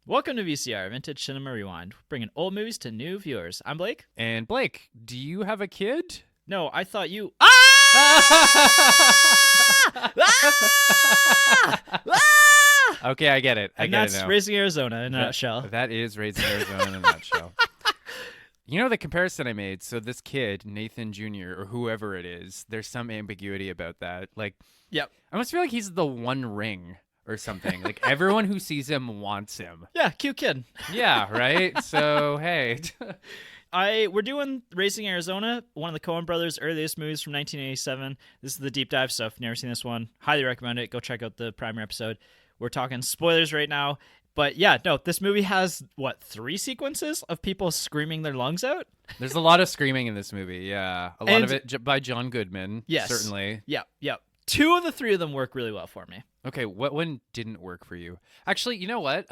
Welcome to VCR, Vintage Cinema Rewind, bringing old movies to new viewers. I'm Blake. And Blake, do you have a kid? No, I thought you. Ah! Ah! Okay, I get it. I And get that's it now. Raising Arizona in a nutshell. That is Raising Arizona in a nutshell. You know the comparison I made? So this kid, Nathan Jr., or whoever it is, there's some ambiguity about that. Like, Yep. I almost feel like he's the One Ring or something. Like, everyone who sees him wants him. Yeah, cute kid. Yeah, right? So, hey. We're doing Raising Arizona, one of the Coen brothers' earliest movies from 1987. This is the deep dive stuff. Never seen this one. Highly recommend it. Go check out the primer episode. We're talking spoilers right now. But yeah, no, this movie has, 3 sequences of people screaming their lungs out? There's a lot of screaming in this movie, yeah. A lot And- of it by John Goodman, Yes. certainly. Yep. 2 of the 3 of them work really well for me. Okay, what one didn't work for you? Actually, you know what?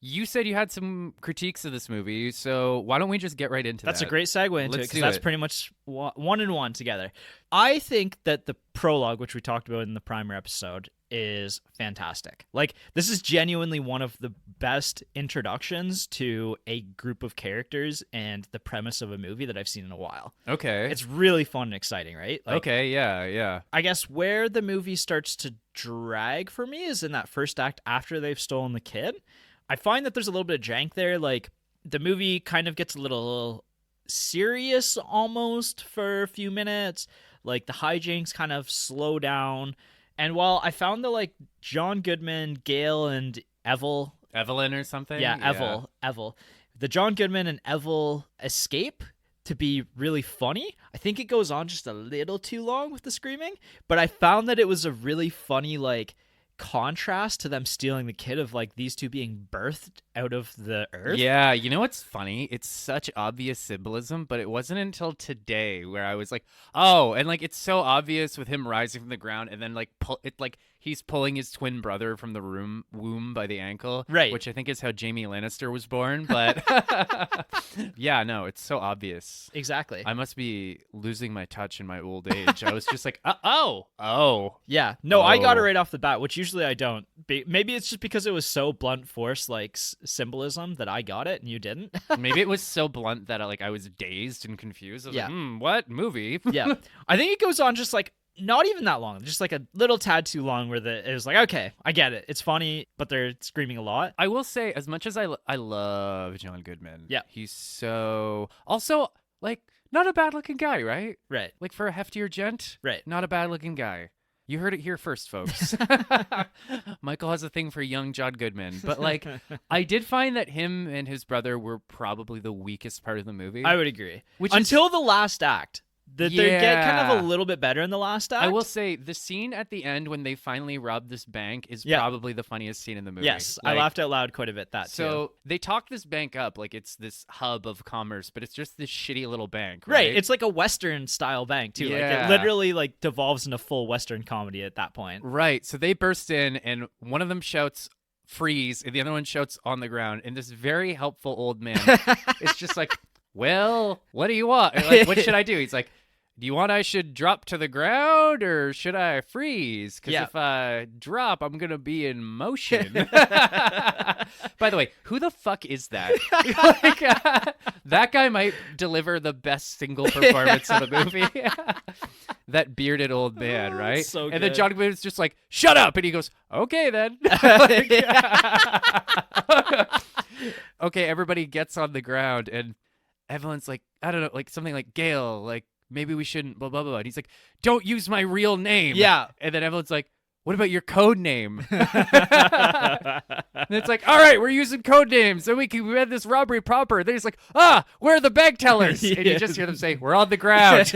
You said you had some critiques of this movie, so why don't we just get right into That's that? a great segue into it, Let's because do that's it. pretty much one and one together. I think that the prologue, which we talked about in the primer episode, is fantastic. Like, this is genuinely one of the best introductions to a group of characters and the premise of a movie that I've seen in a while. Okay. It's really fun and exciting, right? Like, Okay, yeah. I guess where the movie starts to drag for me is in that first act after they've stolen the kid. I find that there's a little bit of jank there. Like, the movie kind of gets a little serious almost for a few minutes. Like, the hijinks kind of slow down. And while I found that, like, John Goodman, Gale, and Evel, Evelyn or something? Evel, the John Goodman and Evel escape to be really funny, I think it goes on just a little too long with the screaming, but I found that it was a really funny, like, contrast to them stealing the kid, of like these two being birthed out of the earth. Yeah, you know what's funny? It's such obvious symbolism, but it wasn't until today where I was like, oh, and like it's so obvious with him rising from the ground and then like he's pulling his twin brother from the womb by the ankle, Right. Which I think is how Jamie Lannister was born, but yeah, no, it's so obvious. Exactly. I must be losing my touch in my old age. I was just like, oh. Yeah. No, I got it Oh. right off the bat, which usually I don't. Maybe it's just because it was so blunt force, like, symbolism, that I got it and you didn't. Maybe it was so blunt that I was dazed and confused. I was Yeah. like, what movie? Yeah. I think it goes on just like not even that long, just like a little tad too long, where it was like, okay, I get it. It's funny, but they're screaming a lot. I will say, as much as I love John Goodman, Yeah. he's so also like not a bad looking guy, right? Right. Like for a heftier gent, Right. not a bad looking guy. You heard it here first, folks. Michael has a thing for young John Goodman, but like I did find that him and his brother were probably the weakest part of the movie. I would agree. Which is- Until the last act. They get kind of Yeah. a little bit better in the last act. I will say the scene at the end when they finally rob this bank is Yeah. probably the funniest scene in the movie. Yes, I Like, laughed out loud quite a bit that too. So they talk this bank up like it's this hub of commerce, but it's just this shitty little bank, Right, right? it's like a Western style bank too. Like, Yeah. it literally like devolves into full Western comedy at that point. Right. So they burst in, and one of them shouts "freeze," and the other one shouts "on the ground." And this very helpful old man is just like, "Well, what do you want? Like, what should I do?" He's like, "Do you want I should drop to the ground or should I freeze? Because Yeah. if I drop, I'm gonna be in motion." By the way, who the fuck is that? Like, that guy might deliver the best single performance of the movie. That bearded old man, Oh, right? so and then good. John Goodman's just like, "Shut up!" And he goes, "Okay then." Okay, everybody gets on the ground, and Evelyn's like, I don't know, like something like, "Gail, like maybe we shouldn't blah blah blah." And he's like, "Don't use my real name." Yeah. And then Evelyn's like, "What about your code name?" And it's like, "All right, we're using code names, so we had this robbery proper." Then he's like, "Where are the bank tellers?" And you just hear them say, "We're on the ground."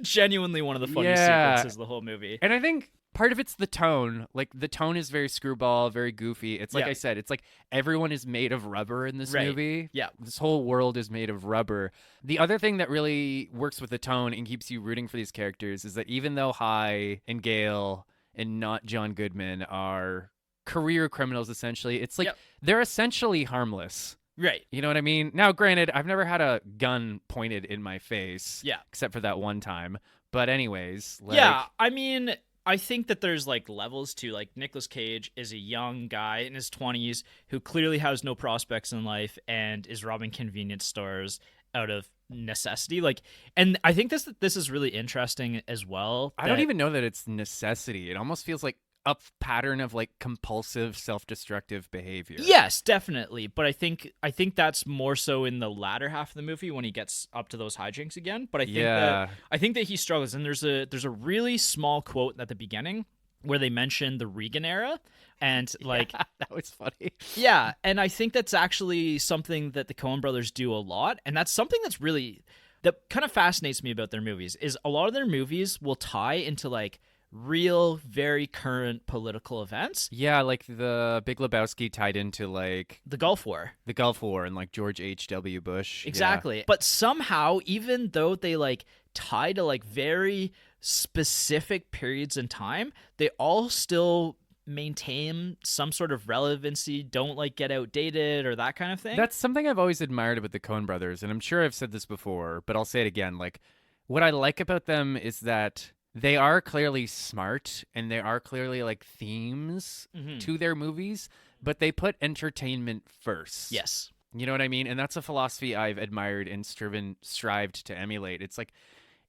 Genuinely one of the funniest Yeah. sequences of the whole movie. And I think part of it's the tone. Like, the tone is very screwball, very goofy. It's like Yeah. I said, it's like everyone is made of rubber in this Right. movie. Yeah. This whole world is made of rubber. The other thing that really works with the tone and keeps you rooting for these characters is that even though High and Gale and not John Goodman are career criminals, essentially, it's like Yep. they're essentially harmless. Right. You know what I mean? Now, granted, I've never had a gun pointed in my face. Yeah. Except for that one time. But anyways, like, Yeah, I mean, I think that there's like levels to like Nicolas Cage is a young guy in his 20s who clearly has no prospects in life and is robbing convenience stores out of necessity. Like, and I think this is really interesting as well. I don't even know that it's necessity. It almost feels like a pattern of like compulsive self-destructive behavior. Yes, definitely. But I think that's more so in the latter half of the movie when he gets up to those hijinks again. But I think that he struggles. And there's a really small quote at the beginning where they mention the Reagan era, and like that was funny. yeah, and I think that's actually something that the Coen brothers do a lot, and that's something that kind of fascinates me about their movies. Is a lot of their movies will tie into like real, very current political events. Yeah, like the Big Lebowski tied into like The Gulf War. the Gulf War and like George H.W. Bush. Exactly. Yeah. But somehow, even though they like tie to like very specific periods in time, they all still maintain some sort of relevancy, don't like get outdated or that kind of thing. That's something I've always admired about the Coen brothers, and I'm sure I've said this before, but I'll say it again. Like, what I like about them is that they are clearly smart and there are clearly like themes to their movies, but they put entertainment first. Yes. You know what I mean? And that's a philosophy I've admired and strived to emulate. It's like,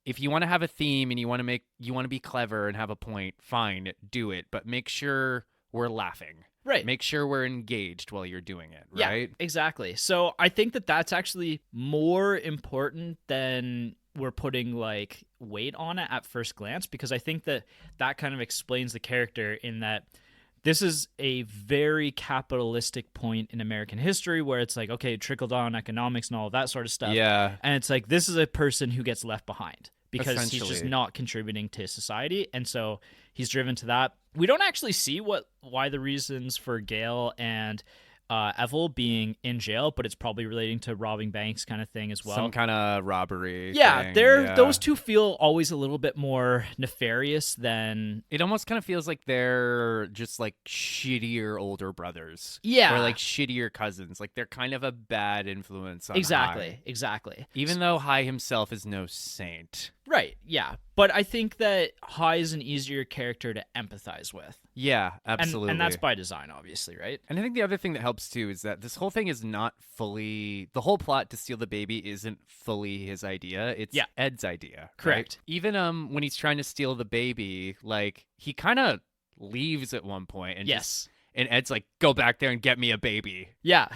if you want to have a theme and you want to be clever and have a point, fine, do it, but make sure we're laughing. Right. Make sure we're engaged while you're doing it, Yeah, right? exactly. So I think that that's actually more important than we're putting like weight on it at first glance, because I think that that kind of explains the character in that this is a very capitalistic point in American history where it's like, okay, trickle down economics and all of that sort of stuff. Yeah. And it's like, this is a person who gets left behind because he's just Essentially. not contributing to society. And so he's driven to that. We don't actually see why the reasons for Gail and Evel being in jail, but it's probably relating to robbing banks kind of thing as well. Some kind of robbery. Yeah, thing. those two feel always a little bit more nefarious than It almost kind of feels like they're just like shittier older brothers. Yeah. Or like shittier cousins. Like they're kind of a bad influence on exactly, Hai. exactly. Even though Hai himself is no saint. Right, yeah. But I think that Hai is an easier character to empathize with. Yeah, absolutely. And that's by design, obviously, right? And I think the other thing that helps too is that this whole thing is not fully the whole plot to steal the baby isn't fully his idea. It's Ed's idea. Correct. Right? Even when he's trying to steal the baby, like he kind of leaves at one point and and Ed's like, go back there and get me a baby. Yeah.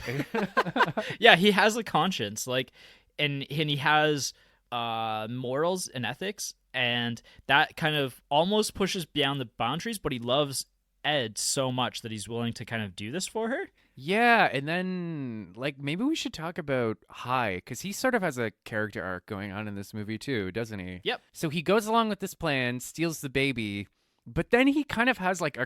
Yeah, he has a conscience, like, and he has morals and ethics, and that kind of almost pushes beyond the boundaries, but he loves Ed so much that he's willing to kind of do this for her. Yeah, and then like maybe we should talk about Hai, because he sort of has a character arc going on in this movie too, doesn't he? Yep. So he goes along with this plan, steals the baby, but then he kind of has like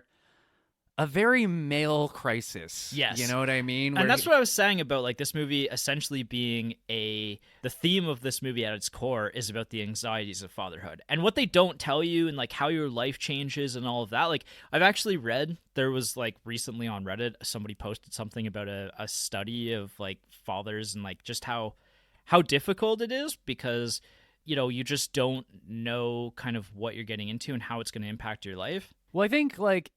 a very male crisis. Yes. You know what I mean? And that's what I was saying about like this movie essentially being the theme of this movie at its core is about the anxieties of fatherhood and what they don't tell you and like how your life changes and all of that. Like I've actually read, there was like recently on Reddit, somebody posted something about a study of like fathers and like just how difficult it is because, you know, you just don't know kind of what you're getting into and how it's going to impact your life. Well, I think like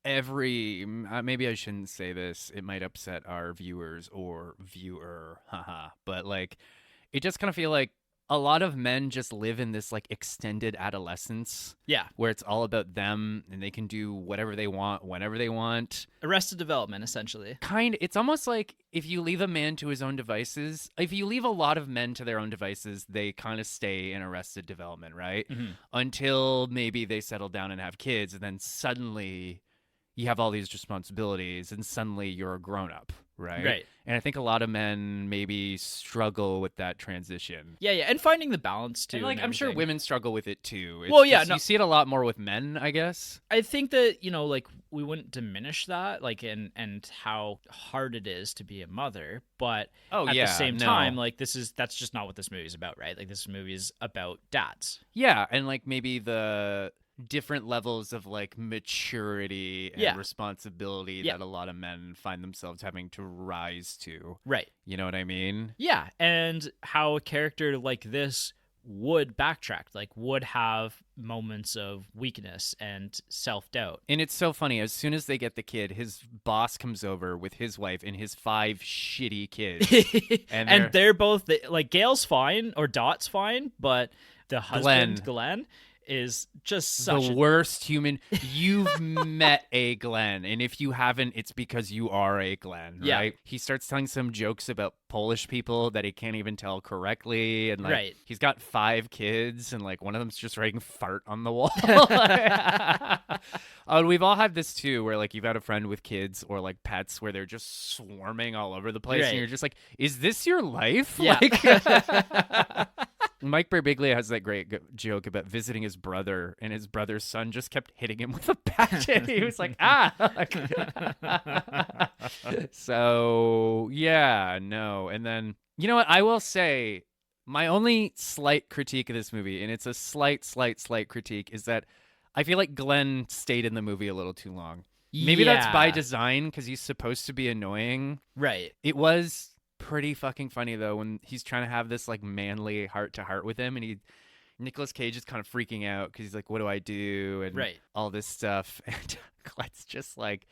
maybe I shouldn't say this, it might upset our viewers or viewer, haha, but like it just kind of feel like a lot of men just live in this like extended adolescence, where it's all about them and they can do whatever they want whenever they want. Arrested Development, essentially. It's almost like if you leave a man to his own devices, if you leave a lot of men to their own devices, they kind of stay in Arrested Development, right? Until maybe they settle down and have kids, and then suddenly you have all these responsibilities and suddenly you're a grown-up, right? Right. And I think a lot of men maybe struggle with that transition. Yeah, and finding the balance too. And like I'm sure women struggle with it too. It's well, yeah, you see it a lot more with men, I guess. I think that, you know, like we wouldn't diminish that, like and how hard it is to be a mother, but at the same time, like that's just not what this movie is about, right? Like this movie is about dads. Yeah, and like maybe the different levels of like maturity and responsibility that a lot of men find themselves having to rise to. Right. You know what I mean? Yeah, and how a character like this would backtrack, like would have moments of weakness and self-doubt. And it's so funny. As soon as they get the kid, his boss comes over with his wife and his 5 shitty kids. And they're both like Gail's fine or Dot's fine, but the husband Glenn is just such the worst human. You've met a Glenn, and if you haven't, it's because you are a Glenn, right? He starts telling some jokes about Polish people that he can't even tell correctly, and like he's got 5 kids, and like one of them's just writing "fart" on the wall. We've all had this too, where like you've had a friend with kids or like pets where they're just swarming all over the place, and you're just like, "Is this your life?" Yeah. Like, Mike Birbiglia has that great joke about visiting his brother, and his brother's son just kept hitting him with a bat, and he was like, "Ah!" So yeah, no. And then you know what? I will say my only slight critique of this movie, and it's a slight critique, is that I feel like Glenn stayed in the movie a little too long. Maybe that's by design because he's supposed to be annoying. Right. It was pretty fucking funny though when he's trying to have this like manly heart to heart with him, and Nicolas Cage is kind of freaking out because he's like, "What do I do?" and all this stuff, and Glenn's just like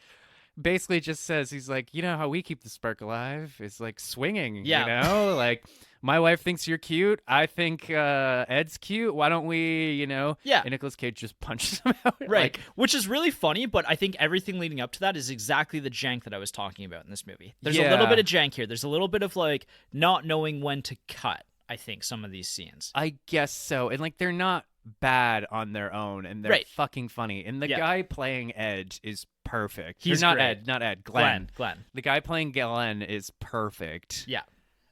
basically just says, he's like, "You know how we keep the spark alive? It's like swinging, you know, like my wife thinks you're cute. I think Ed's cute. Why don't we, you know?" Yeah. And Nicolas Cage just punches him out. Right. Like, which is really funny, but I think everything leading up to that is exactly the jank that I was talking about in this movie. There's a little bit of jank here. There's a little bit of like not knowing when to cut, I think, some of these scenes. I guess so. And like they're not bad on their own, and they're fucking funny. And the guy playing Ed is perfect. He's not great. Ed, not Ed. Glenn. Glenn. The guy playing Glenn is perfect. Yeah.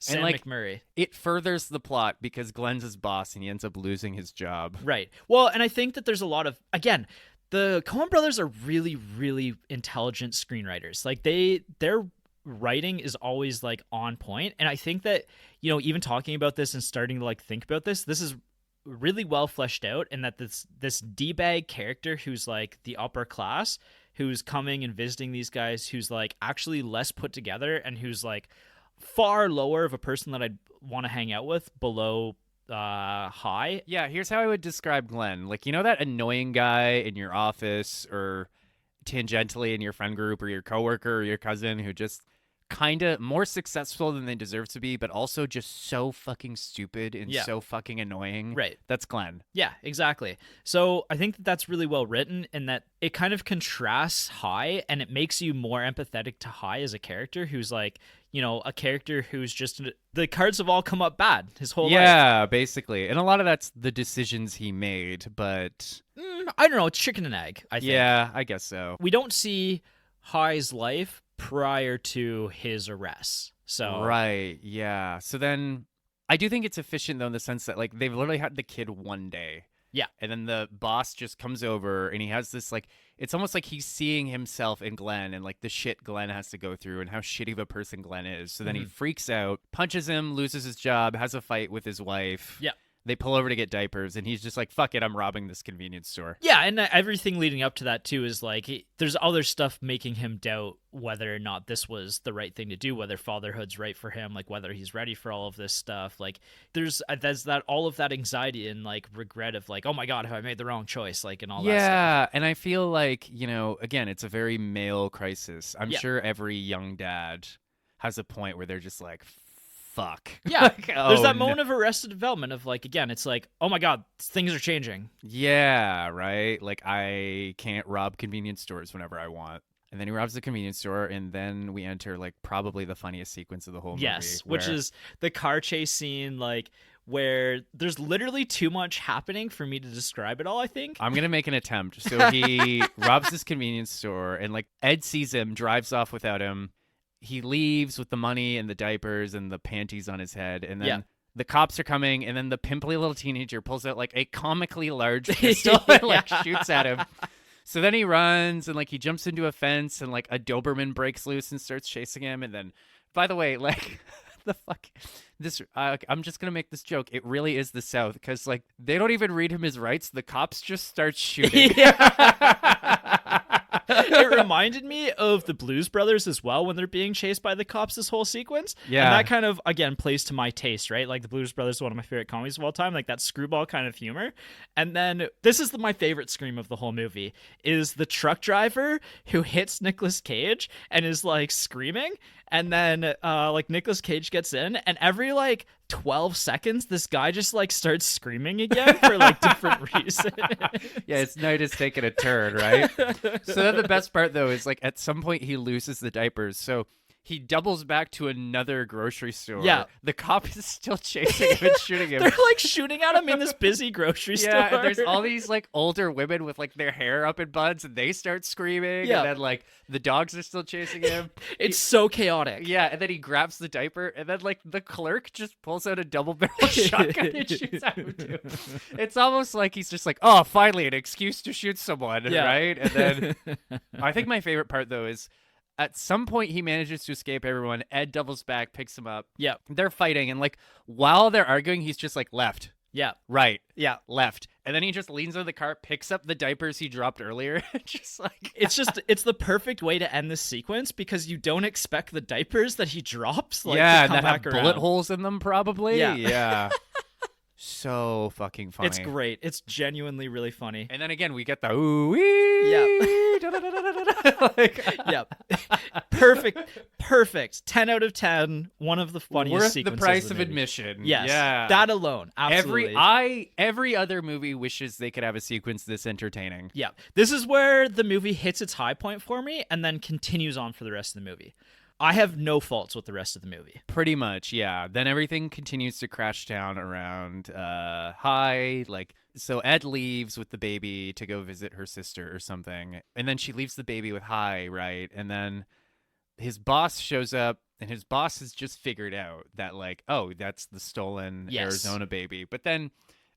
Sam and like McMurray. It furthers the plot because Glenn's his boss and he ends up losing his job. Right. Well, and I think that there's a lot of, again, the Coen brothers are really, really intelligent screenwriters. Like their writing is always like on point. And I think that, you know, even talking about this and starting to like think about this is really well fleshed out, and that this D-bag character who's like the upper class, who's coming and visiting these guys, who's like actually less put together, and who's like far lower of a person that I'd want to hang out with below high. Yeah, here's how I would describe Glenn. Like, you know that annoying guy in your office or tangentially in your friend group or your coworker or your cousin who just kind of more successful than they deserve to be, but also just so fucking stupid and so fucking annoying. Right. That's Glenn. Yeah, exactly. So I think that that's really well written, and that it kind of contrasts High, and it makes you more empathetic to High as a character who's like, you know, a character who's just, the cards have all come up bad his whole life. Yeah, basically. And a lot of that's the decisions he made, but I don't know, it's chicken and egg, I think. Yeah, I guess so. We don't see High's life prior to his arrest. So right, yeah. So then I do think it's efficient though in the sense that like they've literally had the kid one day. Yeah. And then the boss just comes over and he has this like, it's almost like he's seeing himself in Glenn and like the shit Glenn has to go through and how shitty of a person Glenn is. So then he freaks out, punches him, loses his job, has a fight with his wife. Yeah. They pull over to get diapers, and he's just like, "Fuck it, I'm robbing this convenience store." Yeah, and everything leading up to that, too, is like, there's other stuff making him doubt whether or not this was the right thing to do, whether fatherhood's right for him, like whether he's ready for all of this stuff. Like, there's that all of that anxiety and like regret of like, oh my God, have I made the wrong choice? Like, and all that stuff. Yeah, and I feel like, you know, again, it's a very male crisis. I'm sure every young dad has a point where they're just like, fuck. Yeah. Like, there's that moment of Arrested Development of like, again, it's like, oh my God, things are changing. Yeah, right? Like, I can't rob convenience stores whenever I want. And then he robs the convenience store, and then we enter like probably the funniest sequence of the whole movie. Yes, which is the car chase scene, like where there's literally too much happening for me to describe it all, I think. I'm going to make an attempt. So he robs this convenience store, and like Ed sees him, drives off without him. He leaves with the money and the diapers and the panties on his head. And then the cops are coming, and then the pimply little teenager pulls out like a comically large pistol and like shoots at him. So then he runs and like he jumps into a fence, and like a Doberman breaks loose and starts chasing him. And then, by the way, like the fuck this, I'm just going to make this joke. It really is the South, because like they don't even read him his rights. The cops just start shooting. It reminded me of the Blues Brothers as well when they're being chased by the cops this whole sequence. Yeah. And that kind of, again, plays to my taste, right? Like the Blues Brothers is one of my favorite comedies of all time, like that screwball kind of humor. And then this is my favorite scream of the whole movie is the truck driver who hits Nicolas Cage and is like screaming. And then like Nicolas Cage gets in and every like 12 seconds this guy just like starts screaming again for like different reasons. Yeah, his night is taking a turn, right? So then the best part though is like at some point he loses the diapers. So he doubles back to another grocery store. Yeah. The cop is still chasing him and shooting him. They're like shooting at him in this busy grocery store. Yeah, and there's all these like older women with like their hair up in buns and they start screaming. Yeah. And then like the dogs are still chasing him. It's so chaotic. Yeah, and then he grabs the diaper and then like the clerk just pulls out a double barrel shotgun and shoots at him too. It's almost like he's just like, oh, finally an excuse to shoot someone, Yeah. right? And then I think my favorite part though is at some point he manages to escape everyone. Ed doubles back, picks him up. Yeah. They're fighting and like while they're arguing, he's just like left, Yeah. right, Yeah. left. And then he just leans over the car, picks up the diapers he dropped earlier. Just like It's the perfect way to end this sequence because you don't expect the diapers that he drops like yeah, to come and that have back around. bullet holes in them probably. Yeah. Yeah. So fucking funny. It's great. It's genuinely really funny. And then again, we get the ooh wee. Yeah. Like, Yeah. Perfect. 10 out of 10. One of the funniest worth the sequences price of of the movie. admission. Yes. Yeah. That alone. Absolutely. Every other movie wishes they could have a sequence this entertaining. Yeah. This is where the movie hits its high point for me and then continues on for the rest of the movie. I have no faults with the rest of the movie. Pretty much, yeah. Then everything continues to crash down around High. Like, so Ed leaves with the baby to go visit her sister or something. And then she leaves the baby with High, right? And then his boss shows up, and his boss has just figured out that, like, oh, that's the stolen Yes. Arizona baby. But then,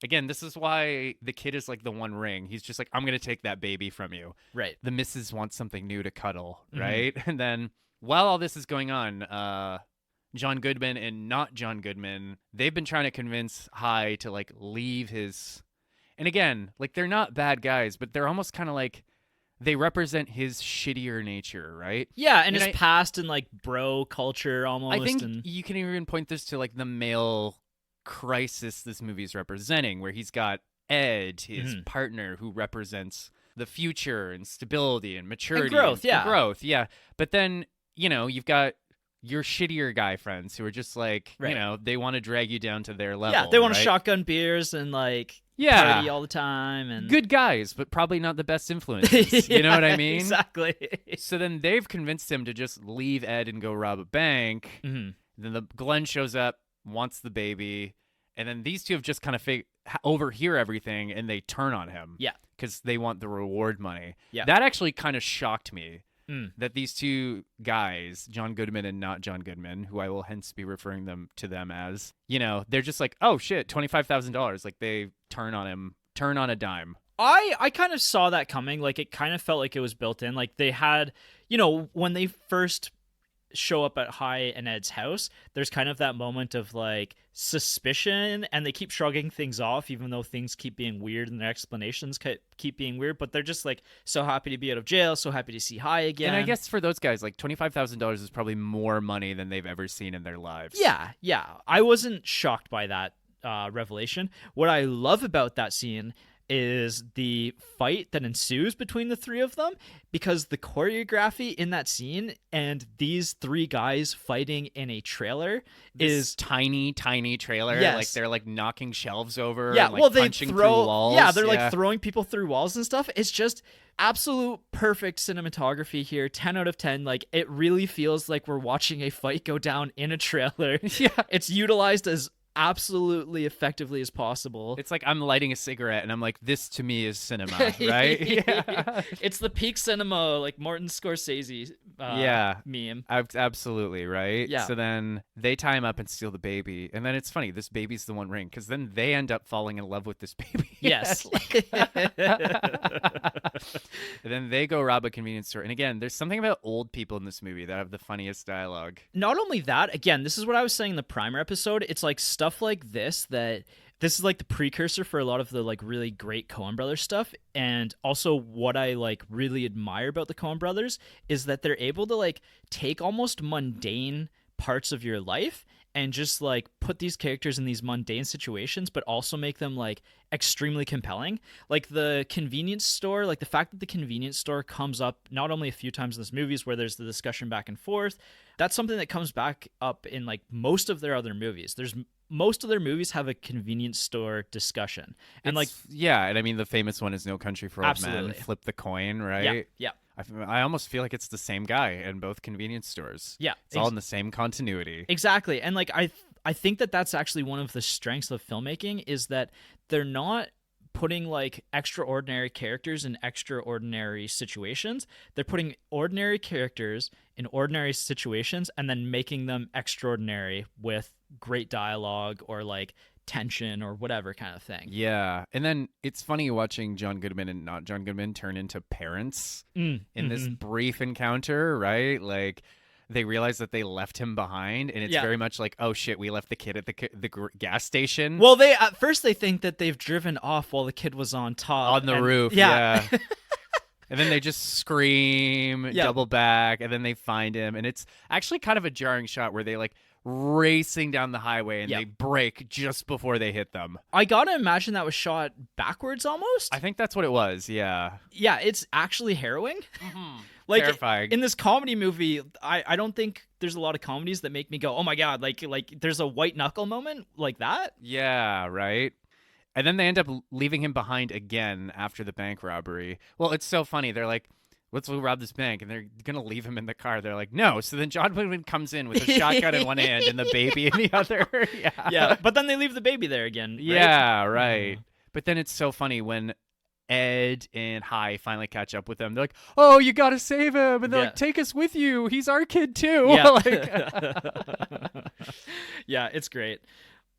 again, this is why the kid is like the One Ring. He's just like, I'm going to take that baby from you. Right. The missus wants something new to cuddle, Mhm. right? And then while all this is going on, John Goodman and not John Goodman, they've been trying to convince High to like leave his. And again, like they're not bad guys, but they're almost kind of like they represent his shittier nature, right? Yeah, and And his past and like bro culture almost. I think and you can even point this to like the male crisis this movie is representing, where he's got Ed, his Mhm. partner, who represents the future and stability and maturity growth, yeah. growth, yeah. But then you've got your shittier guy friends who are just like Right. they want to drag you down to their level. yeah, they want to right? shotgun beers and like Yeah. party all the time and Good guys, but probably not the best influences. You know what I Yeah, mean? Exactly. So then they've convinced him to just leave Ed and go rob a bank. Mhm. Then the Glenn shows up, wants the baby, and then these two have just kind of overhear everything and they turn on him. Yeah. Because they want the reward money. Yeah. That actually kind of shocked me. Mm. That these two guys, John Goodman and not John Goodman, who I will hence be referring to them as, they're just like, oh shit, $25,000. Like they turn on a dime. I kind of saw that coming. Like it kind of felt like it was built in. Like they had, when they first show up at High and Ed's house, there's kind of that moment of like suspicion, and they keep shrugging things off even though things keep being weird and their explanations keep being weird, but they're just like so happy to be out of jail, so happy to see High again. And I guess for those guys, like $25,000 is probably more money than they've ever seen in their lives. Yeah. I wasn't shocked by that revelation. What I love about that scene is the fight that ensues between the three of them, because the choreography in that scene and these three guys fighting in a trailer This is tiny trailer. Yes. Like they're like knocking shelves over. yeah and, like, well they punching throw through walls. yeah they're like throwing people through walls and stuff. It's just absolute perfect cinematography here. 10 out of 10. Like it really feels like we're watching a fight go down in a trailer. Yeah. It's utilized as absolutely effectively as possible. It's like I'm lighting a cigarette and I'm like, this to me is cinema, right? Yeah. It's the peak cinema, like Martin Scorsese meme. Absolutely, right? Yeah. So then they tie him up and steal the baby. And then it's funny, this baby's the One Ring, because then they end up falling in love with this baby. Yes. And then they go rob a convenience store. And again, there's something about old people in this movie that have the funniest dialogue. Not only that, again, this is what I was saying in the primer episode. It's like stuff like this that this is like the precursor for a lot of the like really great Coen Brothers stuff. And also what I like really admire about the Coen Brothers is that they're able to like take almost mundane parts of your life and just like put these characters in these mundane situations, but also make them like extremely compelling. Like the convenience store, like the fact that the convenience store comes up not only a few times in this movies where there's the discussion back and forth, that's something that comes back up in like most of their other movies. There's most of their movies have a convenience store discussion. And like, yeah, and I mean the famous one is No Country for Old Absolutely. Men. Flip the coin, right? yeah, yeah. I almost feel like it's the same guy in both convenience stores. Yeah, it's all in the same continuity. Exactly. And like I think that that's actually one of the strengths of filmmaking is that they're not putting like extraordinary characters in extraordinary situations. They're putting ordinary characters in ordinary situations and then making them extraordinary with great dialogue or like tension or whatever kind of thing. Yeah. And then it's funny watching John Goodman and not John Goodman turn into parents in this brief encounter, right? Like they realize that they left him behind, and it's very much like, oh shit, we left the kid at the gas station. Well, they at first they think that they've driven off while the kid was on top on the roof. Yeah. And then they just scream, double back, and then they find him, and it's actually kind of a jarring shot where they like racing down the highway and they brake just before they hit them. I gotta imagine that was shot backwards almost. I think that's what it was. Yeah, it's actually harrowing. Like terrifying. In this comedy movie, I don't think there's a lot of comedies that make me go, oh my god, like there's a white knuckle moment like that. Yeah, right. And then they end up leaving him behind again after the bank robbery. Well, it's so funny. They're like, let's go rob this bank, and they're gonna leave him in the car. They're like, no. So then John Goodman comes in with a shotgun in one hand and the baby in the other. Yeah, but then they leave the baby there again. Right? Yeah, right. But then it's so funny when Ed and Hi finally catch up with them. They're like, oh, you gotta save him, and they're like, take us with you. He's our kid too. Yeah, it's great.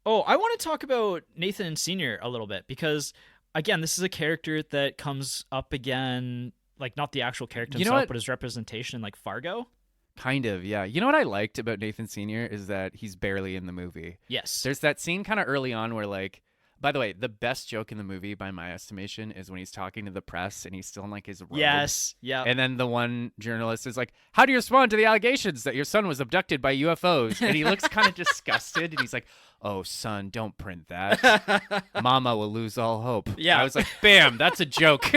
Oh, I want to talk about Nathan Sr. a little bit because, again, this is a character that comes up again. Like, not the actual character himself, but his representation in, like, Fargo. Kind of, yeah. You know what I liked about Nathan Sr. is that he's barely in the movie. Yes. There's that scene kind of early on where, like, by the way, the best joke in the movie, by my estimation, is when he's talking to the press and he's still in, like, his robe. Yes, yeah. And then the one journalist is like, how do you respond to the allegations that your son was abducted by UFOs? And he looks kind of disgusted, and he's like, oh, son, don't print that. Mama will lose all hope. Yeah. I was like, bam, that's a joke.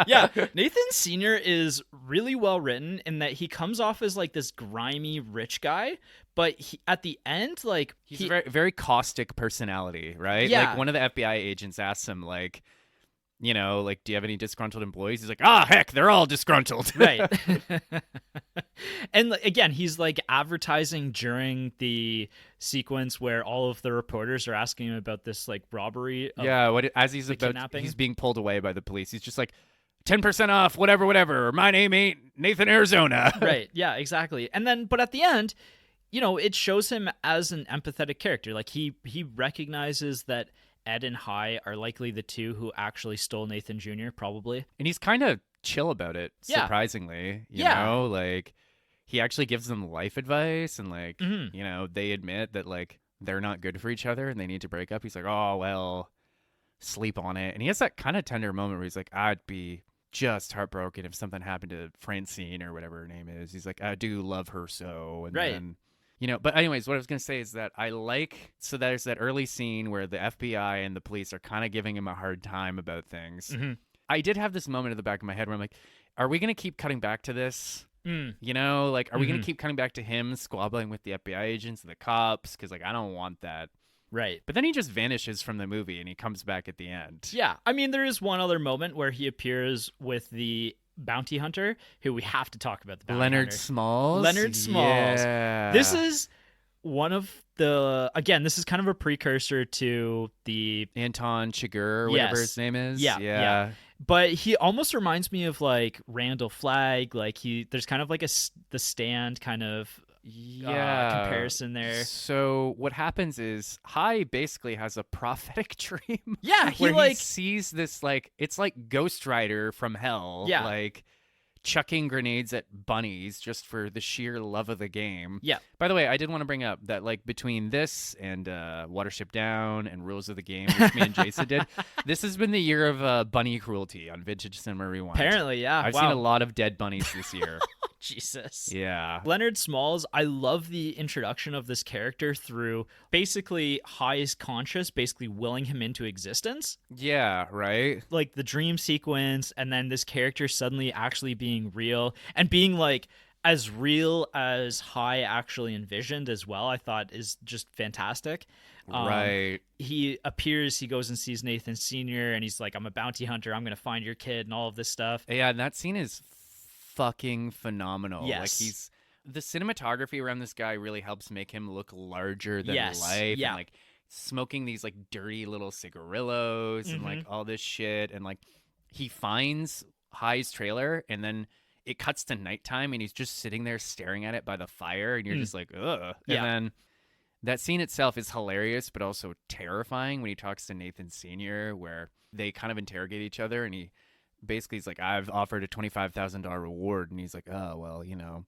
Yeah, Nathan Sr. is really well written in that he comes off as like this grimy rich guy, but at the end, like he's a very, very caustic personality, right? Yeah. Like one of the FBI agents asks him, like, you know, like, do you have any disgruntled employees? He's like, ah, heck, they're all disgruntled. Right. And again, he's like advertising during the sequence where all of the reporters are asking him about this like robbery. As he's he's being pulled away by the police. He's just like, 10% off, whatever. My name ain't Nathan Arizona. Right. Yeah, exactly. And then, but at the end, you know, it shows him as an empathetic character. Like he recognizes that Ed and Hi are likely the two who actually stole Nathan Jr., probably. And he's kind of chill about it, surprisingly. You know, like he actually gives them life advice and like, you know, they admit that like they're not good for each other and they need to break up. He's like, oh, well, sleep on it. And he has that kind of tender moment where he's like, I'd be just heartbroken if something happened to Francine or whatever her name is. He's like, I do love her so. And then, you know, but anyways, what I was going to say is that so there's that early scene where the FBI and the police are kind of giving him a hard time about things. I did have this moment in the back of my head where I'm like, are we going to keep cutting back to this? You know, like, are we going to keep cutting back to him squabbling with the FBI agents and the cops? Because, like, I don't want that. Right. But then he just vanishes from the movie and he comes back at the end. Yeah. I mean, there is one other moment where he appears with the bounty hunter, who we have to talk about. The bounty Leonard hunter. Smalls? Leonard Smalls. Yeah. This is one of the, again, this is kind of a precursor to the Anton Chigurh, whatever his name is. Yeah. But he almost reminds me of like Randall Flagg. Like there's kind of like the Stand kind of comparison there. So what happens is Hi basically has a prophetic dream. Yeah, where he sees this, like, it's like Ghost Rider from hell. Yeah. Like chucking grenades at bunnies just for the sheer love of the game. Yeah. By the way, I did want to bring up that like between this and Watership Down and Rules of the Game, which me and Jason did, this has been the year of bunny cruelty on Vintage Cinema Rewind. Apparently, yeah. I've Wow. seen a lot of dead bunnies this year. Jesus. Yeah. Leonard Smalls, I love the introduction of this character through basically High's conscious, basically willing him into existence. Yeah, right? Like the dream sequence, and then this character suddenly actually being real and being like as real as High actually envisioned as well, I thought is just fantastic. Right. He appears, he goes and sees Nathan Sr., and he's like, I'm a bounty hunter, I'm going to find your kid, and all of this stuff. Yeah, and that scene is fucking phenomenal. Yes. Like the cinematography around this guy really helps make him look larger than Yes. life. Yeah. And like smoking these like dirty little cigarillos and like all this shit. And like he finds High's trailer and then it cuts to nighttime and he's just sitting there staring at it by the fire and you're just like, ugh. Yeah. And then that scene itself is hilarious, but also terrifying when he talks to Nathan Sr., where they kind of interrogate each other and he's like, I've offered a $25,000 reward. And he's like, oh, well, you know,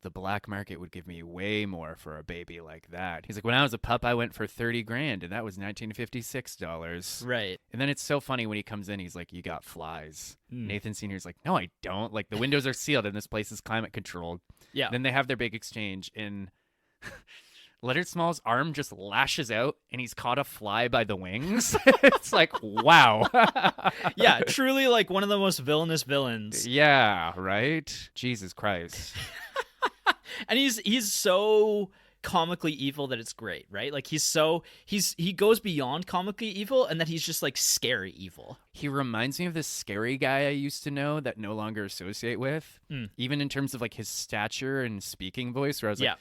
the black market would give me way more for a baby like that. He's like, when I was a pup, I went for 30 grand and that was $1956. Right. And then it's so funny when he comes in, he's like, you got flies. Nathan Sr.'s like, no, I don't. Like the windows are sealed and this place is climate controlled. Yeah. Then they have their big exchange and Leonard Small's arm just lashes out and he's caught a fly by the wings. It's like, wow. Yeah, truly like one of the most villainous villains. Yeah, right? Jesus Christ. And he's so comically evil that it's great, right? Like he goes beyond comically evil and that he's just like scary evil. He reminds me of this scary guy I used to know that no longer associate with, even in terms of like his stature and speaking voice, where I was like,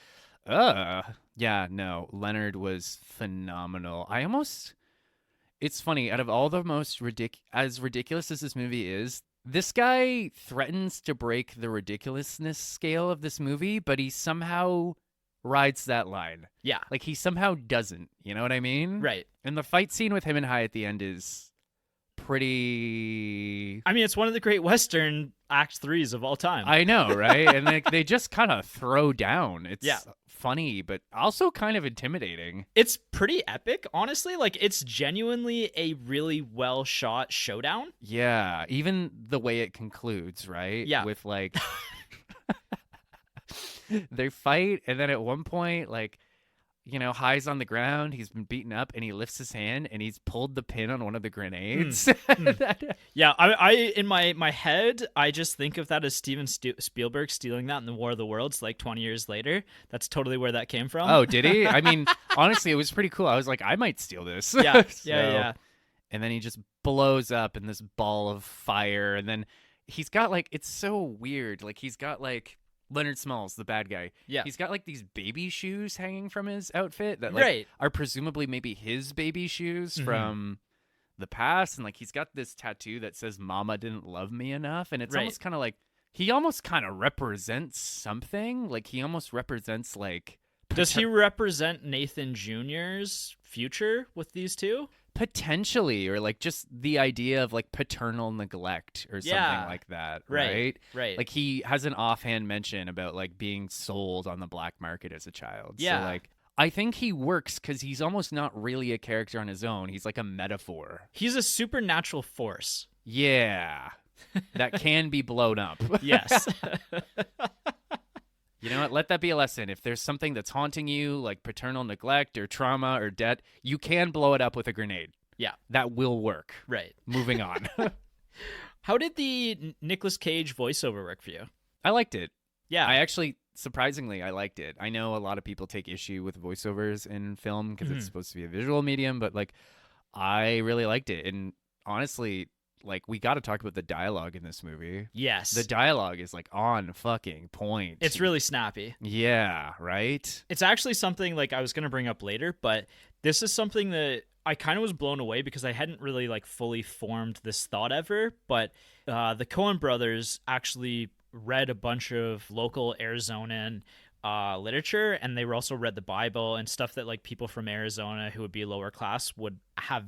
yeah, no, Leonard was phenomenal. It's funny, out of all the most as ridiculous as this movie is, this guy threatens to break the ridiculousness scale of this movie, but he somehow rides that line. Yeah. Like he somehow doesn't, you know what I mean? Right. And the fight scene with him and High at the end is pretty... I mean, it's one of the great Western Act 3s of all time. I know, right? And they just kind of throw down. It's Yeah. funny, but also kind of intimidating. It's pretty epic, honestly. Like, it's genuinely a really well-shot showdown. Yeah, even the way it concludes, right? Yeah. With, like... they fight, and then at one point, like... You know, High's on the ground, he's been beaten up, and he lifts his hand, and he's pulled the pin on one of the grenades. Yeah, I in my head, I just think of that as Steven Spielberg stealing that in the War of the Worlds, like 20 years later. That's totally where that came from. Oh, did he? I mean, honestly, it was pretty cool. I was like, I might steal this. Yeah, So- yeah. And then he just blows up in this ball of fire, and then he's got, like, it's so weird. Like, he's got, like... Leonard Smalls, the bad guy. Yeah. He's got like these baby shoes hanging from his outfit that like Right. are presumably maybe his baby shoes from the past. And like he's got this tattoo that says Mama didn't love me enough. And it's Right. almost kind of like he almost kind of represents something. Like he almost represents like Does he represent Nathan Jr.'s future with these two? potentially, or like just the idea of like paternal neglect or something Yeah. like that, Right. right? Like he has an offhand mention about like being sold on the black market as a child. Yeah. So like I think he works because he's almost not really a character on his own. He's like a metaphor. He's a supernatural force. Yeah. That can be blown up. Yes. You know what? Let that be a lesson. If there's something that's haunting you, like paternal neglect or trauma or debt, you can blow it up with a grenade. Yeah. That will work. Right. Moving on. How did the Nicolas Cage voiceover work for you? I liked it. Yeah. I actually, surprisingly, I liked it. I know a lot of people take issue with voiceovers in film because it's supposed to be a visual medium, but like, I really liked it. And honestly, like, we got to talk about the dialogue in this movie. Yes. The dialogue is like on fucking point. It's really snappy. Yeah, right? It's actually something like I was going to bring up later, but this is something that I kind of was blown away because I hadn't really like fully formed this thought ever, but the Coen brothers actually read a bunch of local Arizonan literature, and they were also read the Bible and stuff that like people from Arizona who would be lower class would have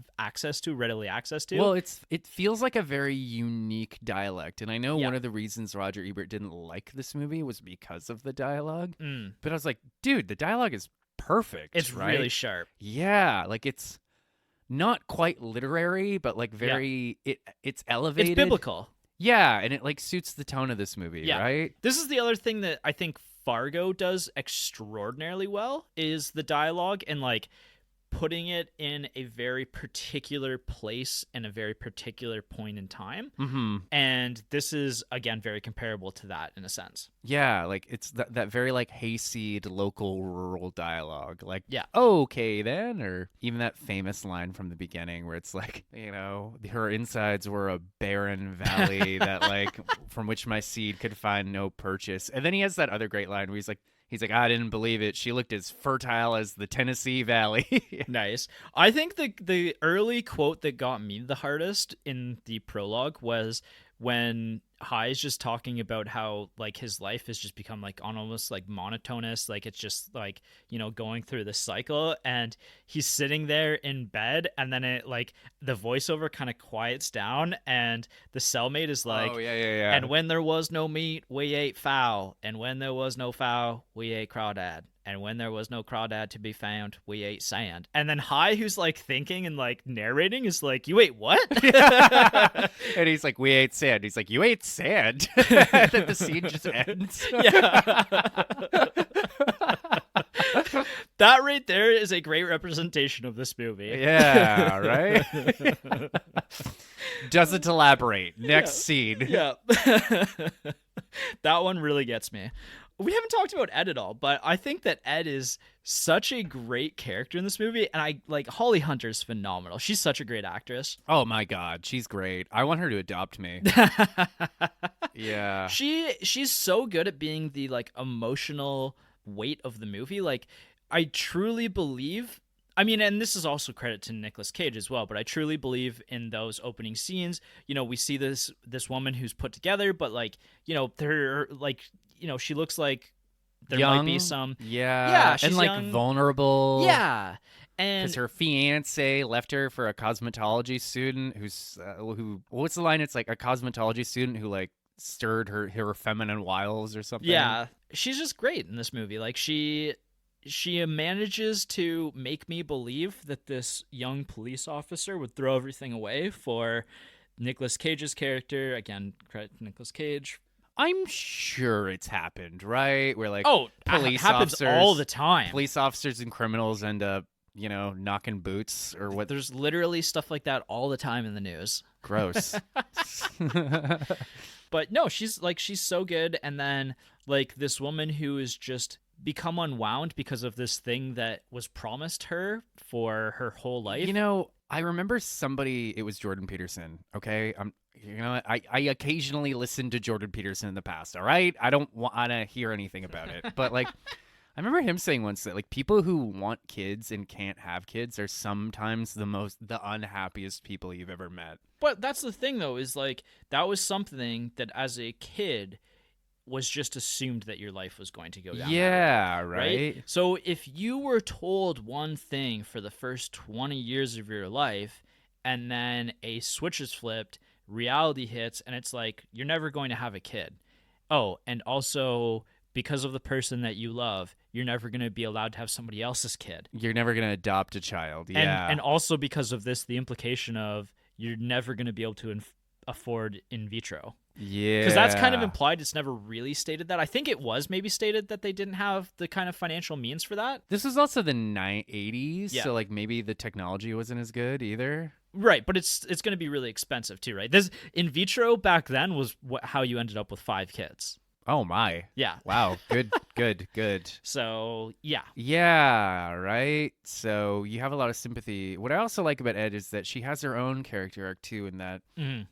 readily access to. Well, it feels like a very unique dialect, and I know Yeah. one of the reasons Roger Ebert didn't like this movie was because of the dialogue. Mm. But I was like, dude, the dialogue is perfect. It's right? really sharp. Yeah, like it's not quite literary, but like very it's elevated. It's biblical. Yeah, and it like suits the tone of this movie, Yeah. right? This is the other thing that I think Fargo does extraordinarily well is the dialogue and like putting it in a very particular place and a very particular point in time. Mm-hmm. And this is, again, very comparable to that in a sense. Yeah, like it's that very like hayseed local rural dialogue. Like, Yeah. okay then, or even that famous line from the beginning where it's like, you know, her insides were a barren valley that like from which my seed could find no purchase. And then he has that other great line where he's like, I didn't believe it. She looked as fertile as the Tennessee Valley. Nice. I think the early quote that got me the hardest in the prologue was when High's just talking about how like his life has just become like almost like monotonous, like it's just like, you know, going through the cycle, and he's sitting there in bed, and then it like the voiceover kind of quiets down, and the cellmate is like, oh yeah. and when there was no meat, we ate fowl, and when there was no fowl, we ate crawdad. And when there was no crawdad to be found, we ate sand. And then High, who's like thinking and like narrating, is like, you ate what? And he's like, we ate sand. He's like, you ate sand? And then the scene just ends. Yeah. That right there is a great representation of this movie. Yeah, right? Doesn't elaborate. Next scene. Yeah. That one really gets me. We haven't talked about Ed at all, but I think that Ed is such a great character in this movie, and I like Holly Hunter's phenomenal. She's such a great actress. Oh my god, she's great. I want her to adopt me. Yeah. She's so good at being the like emotional weight of the movie. Like I truly believe, I mean, and this is also credit to Nicolas Cage as well, but I truly believe in those opening scenes. You know, we see this woman who's put together, but like, you know, they're like, you know, she looks like there young, might be some yeah, she's and like young. vulnerable. Yeah. And because her fiance left her for a cosmetology student who what's the line? It's like a cosmetology student who like stirred her feminine wiles or something. yeah, she's just great in this movie. Like she manages to make me believe that this young police officer would throw everything away for Nicolas Cage's character. Again, credit to Nicolas Cage. I'm sure it's happened, right? Where like Police happens officers all the time. Police officers and criminals end up, you know, knocking boots or what. There's literally stuff like that all the time in the news. Gross. But no, she's so good. And then like this woman who is just become unwound because of this thing that was promised her for her whole life. You know, I remember it was Jordan Peterson. Okay, you know, I occasionally listened to Jordan Peterson in the past. All right, I don't want to hear anything about it, but like, I remember him saying once that like people who want kids and can't have kids are sometimes the unhappiest people you've ever met. But that's the thing though, is like that was something that as a kid was just assumed that your life was going to go down. Yeah, that way, right. So if you were told one thing for the first 20 years of your life, and then a switch is flipped, reality hits, and it's like you're never going to have a kid. Oh, and also because of the person that you love, you're never going to be allowed to have somebody else's kid. You're never going to adopt a child. Yeah. And also because of this, the implication of you're never going to be able to afford in vitro. Yeah. Because that's kind of implied. It's never really stated that. I think it was maybe stated that they didn't have the kind of financial means for that. This was also the 80s, Yeah. so like maybe the technology wasn't as good either. Right, but it's going to be really expensive too, right? This in vitro back then was how you ended up with 5 kids. Oh my. Yeah. Wow. Good. So, yeah. Yeah, right? So you have a lot of sympathy. What I also like about Ed is that she has her own character arc too, in that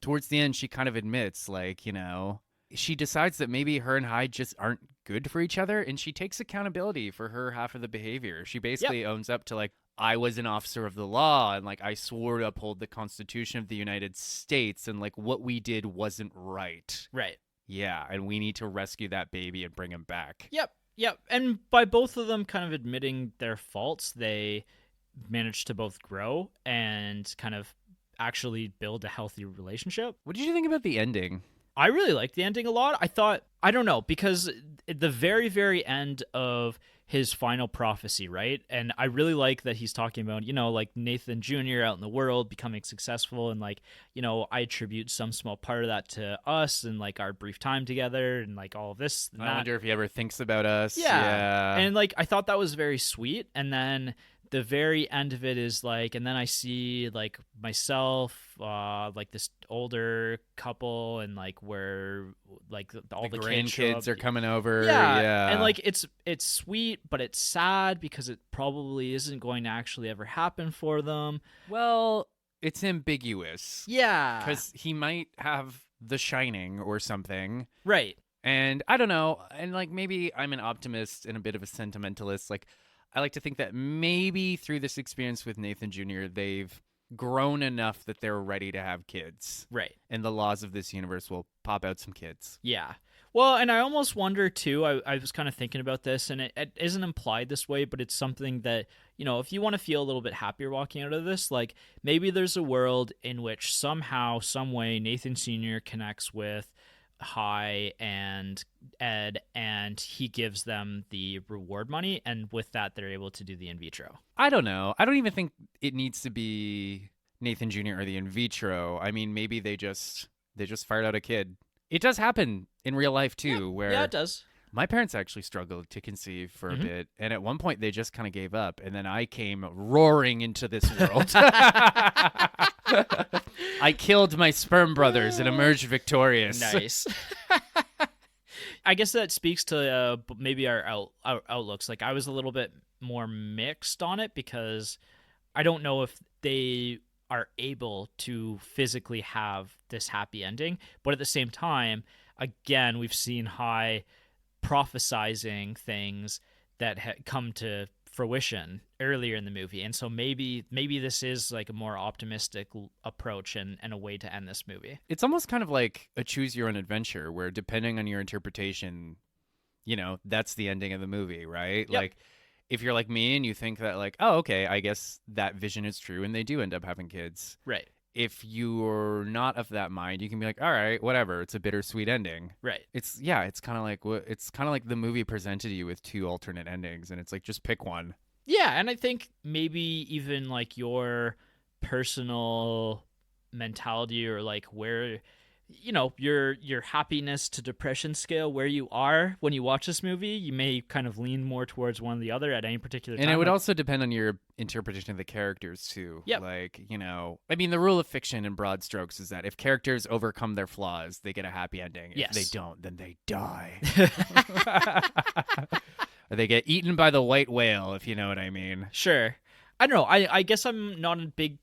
towards the end she kind of admits, like, you know, she decides that maybe her and Hyde just aren't good for each other, and she takes accountability for her half of the behavior. She basically owns up to like, I was an officer of the law, and like I swore to uphold the Constitution of the United States, and like what we did wasn't right. Right. Yeah, and we need to rescue that baby and bring him back. Yep. Yeah, and by both of them kind of admitting their faults, they managed to both grow and kind of actually build a healthy relationship. What did you think about the ending? I really liked the ending a lot. I thought, I don't know, because at the very, very end of his final prophecy, right? And I really like that he's talking about, like Nathan Jr. out in the world becoming successful. And like, I attribute some small part of that to us and like our brief time together and like all of this. And I that. wonder if he ever thinks about us. Yeah. And like, I thought that was very sweet. And then the very end of it is like, and then I see like myself, like this older couple, and like where like all the grandkids are coming over. Yeah, and like it's sweet, but it's sad because it probably isn't going to actually ever happen for them. Well, it's ambiguous. Yeah, because he might have The Shining or something, right? And I don't know, and like maybe I'm an optimist and a bit of a sentimentalist. Like I like to think that maybe through this experience with Nathan Jr., they've grown enough that they're ready to have kids. Right. And the laws of this universe will pop out some kids. Yeah. Well, and I almost wonder, too, I was kind of thinking about this, and it isn't implied this way, but it's something that, if you want to feel a little bit happier walking out of this, like maybe there's a world in which somehow, some way, Nathan Sr. connects with High and Ed, and he gives them the reward money, and with that they're able to do the in vitro. I don't know. I don't even think it needs to be Nathan Jr. or the in vitro. I mean, maybe they just fired out a kid. It does happen in real life too, where it does. My parents actually struggled to conceive for a bit, and at one point they just kind of gave up, and then I came roaring into this world. I killed my sperm brothers and emerged victorious. Nice. I guess that speaks to maybe our outlooks. Like I was a little bit more mixed on it because I don't know if they are able to physically have this happy ending, but at the same time, again, we've seen High prophesizing things that come to fruition earlier in the movie, and so maybe this is like a more optimistic approach and a way to end this movie. It's almost kind of like a choose your own adventure, where depending on your interpretation, that's the ending of the movie, right? Yep. Like if you're like me and you think that like, oh, okay, I guess that vision is true and they do end up having kids, right? If you're not of that mind, you can be like, all right, whatever, it's a bittersweet ending, right? It's kind of like the movie presented you with two alternate endings, and it's like, just pick one. Yeah, and I think maybe even like your personal mentality, or like where your happiness to depression scale, where you are when you watch this movie, you may kind of lean more towards one or the other at any particular time. And it would also depend on your interpretation of the characters too. Yeah. Like, I mean, the rule of fiction in broad strokes is that if characters overcome their flaws, they get a happy ending. Yes. If they don't, then they die. Or they get eaten by the white whale, if you know what I mean. Sure. I don't know. I guess I'm not a big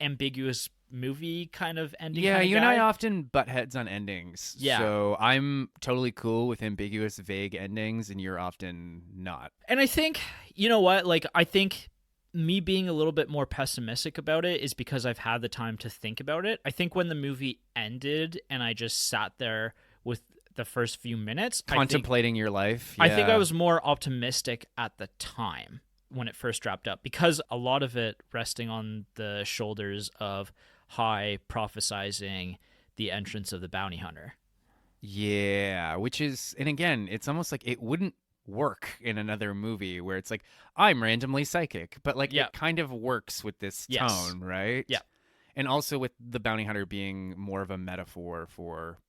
ambiguous movie kind of ending. Yeah, kind of you guy. and I often butt heads on endings. Yeah. So I'm totally cool with ambiguous, vague endings, and you're often not. And I think, you know what? Like, I think me being a little bit more pessimistic about it is because I've had the time to think about it. I think when the movie ended and I just sat there with the first few minutes, contemplating your life. I think I was more optimistic at the time when it first wrapped up, because a lot of it resting on the shoulders of High prophesizing the entrance of the bounty hunter. Yeah, which is, and again, it's almost like it wouldn't work in another movie where it's like, I'm randomly psychic, but like it kind of works with this tone, right? Yeah. And also with the bounty hunter being more of a metaphor for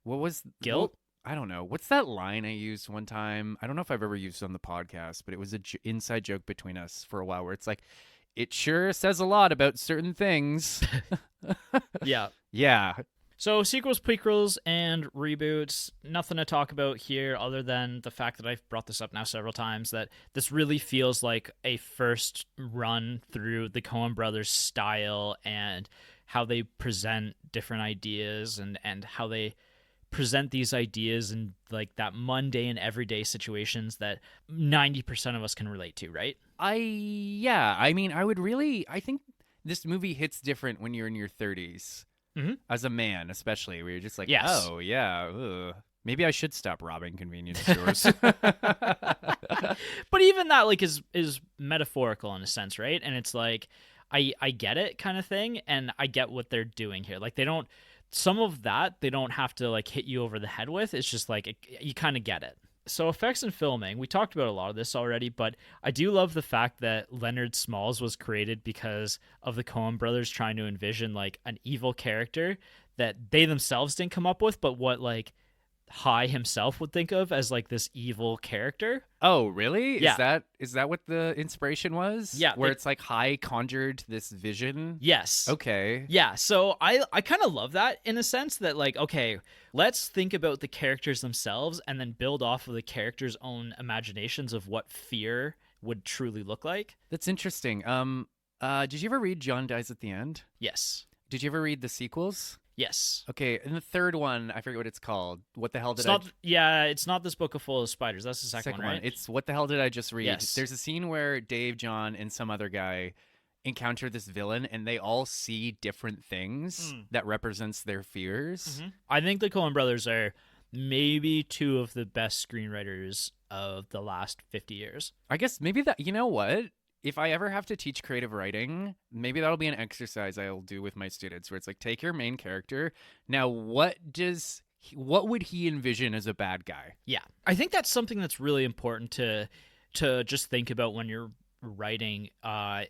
what was guilt? I don't know. What's that line I used one time? I don't know if I've ever used it on the podcast, but it was an inside joke between us for a while where it's like, it sure says a lot about certain things. Yeah. Yeah. So sequels, prequels, and reboots, nothing to talk about here other than the fact that I've brought this up now several times, that this really feels like a first run through the Coen brothers style and how they present different ideas and how they present these ideas in like that mundane everyday situations that 90% of us can relate to, right? I mean, I think this movie hits different when you're in your 30s. Mm-hmm. As a man, especially, where you're just like, yes. oh, yeah, ugh, Maybe I should stop robbing convenience stores. But even that like is metaphorical in a sense, right? And it's like I get it kind of thing, and I get what they're doing here. Like they don't some of that they don't have to like hit you over the head with. It's just like you kind of get it. So effects and filming, we talked about a lot of this already, but I do love the fact that Leonard Smalls was created because of the Coen brothers trying to envision like an evil character that they themselves didn't come up with, but what like High himself would think of as like this evil character. Oh, really? Yeah. Is that what the inspiration was? Yeah, Where it's like High conjured this vision? Yes. Okay. Yeah, so I kind of love that in a sense that like okay, let's think about the characters themselves and then build off of the characters' own imaginations of what fear would truly look like. That's interesting. Did you ever read John Dies at the End? Yes. Did you ever read the sequels? Yes. Okay, and the third one, I forget what it's called. What the hell did It's not yeah, it's not This Book of Full of Spiders. That's the second one, right? It's What the hell did I just read? Yes. There's a scene where Dave, John, and some other guy encounter this villain, and they all see different things that represents their fears. I think the Coen brothers are maybe two of the best screenwriters of the last 50 years. I guess maybe that, you know what? If I ever have to teach creative writing, maybe that'll be an exercise I'll do with my students where it's like, take your main character. Now, what would he envision as a bad guy? Yeah. I think that's something that's really important to just think about when you're writing,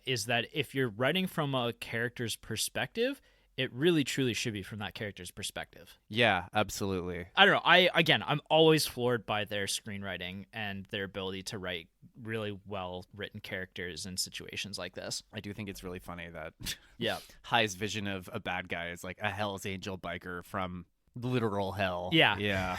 is that if you're writing from a character's perspective, it really truly should be from that character's perspective. Yeah, absolutely. I don't know. I'm always floored by their screenwriting and their ability to write really well written characters in situations like this. I do think it's really funny that Yeah. High's vision of a bad guy is like a Hell's Angel biker from literal hell. Yeah. Yeah.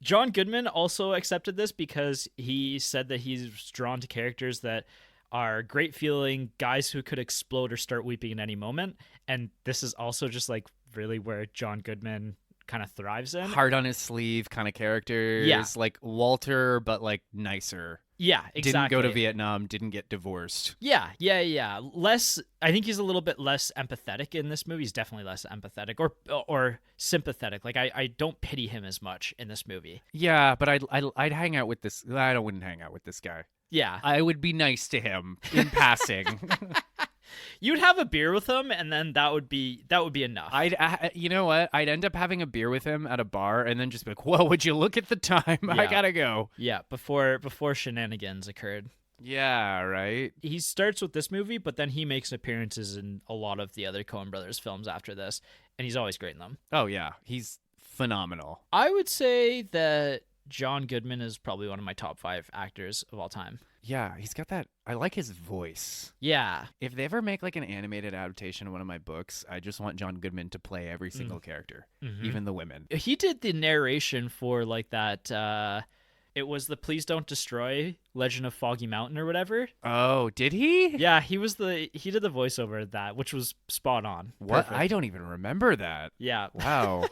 John Goodman also accepted this because he said that he's drawn to characters that are great feeling guys who could explode or start weeping at any moment. And this is also just like really where John Goodman kind of thrives in. Heart on his sleeve kind of characters. Yeah. Like Walter, but like nicer. Yeah, exactly. Didn't go to Vietnam, didn't get divorced. Yeah. Less, I think he's a little bit less empathetic in this movie. He's definitely less empathetic or sympathetic. Like I don't pity him as much in this movie. Yeah, but I'd hang out with this. I wouldn't hang out with this guy. Yeah. I would be nice to him in passing. You'd have a beer with him, and then that would be enough. You know what? I'd end up having a beer with him at a bar, and then just be like, "Whoa, would you look at the time? I Yeah. gotta go." Yeah, before shenanigans occurred. Yeah, right. He starts with this movie, but then he makes appearances in a lot of the other Coen brothers films after this, and he's always great in them. Oh yeah, he's phenomenal. I would say that John Goodman is probably one of my top 5 actors of all time. Yeah, he's got that. I like his voice. Yeah. If they ever make like an animated adaptation of one of my books, I just want John Goodman to play every single character, even the women. He did the narration for like that it was the Please Don't Destroy Legend of Foggy Mountain or whatever. Oh, did he? Yeah, he did the voiceover of that, which was spot on. What? Perfect. I don't even remember that. Yeah. Wow.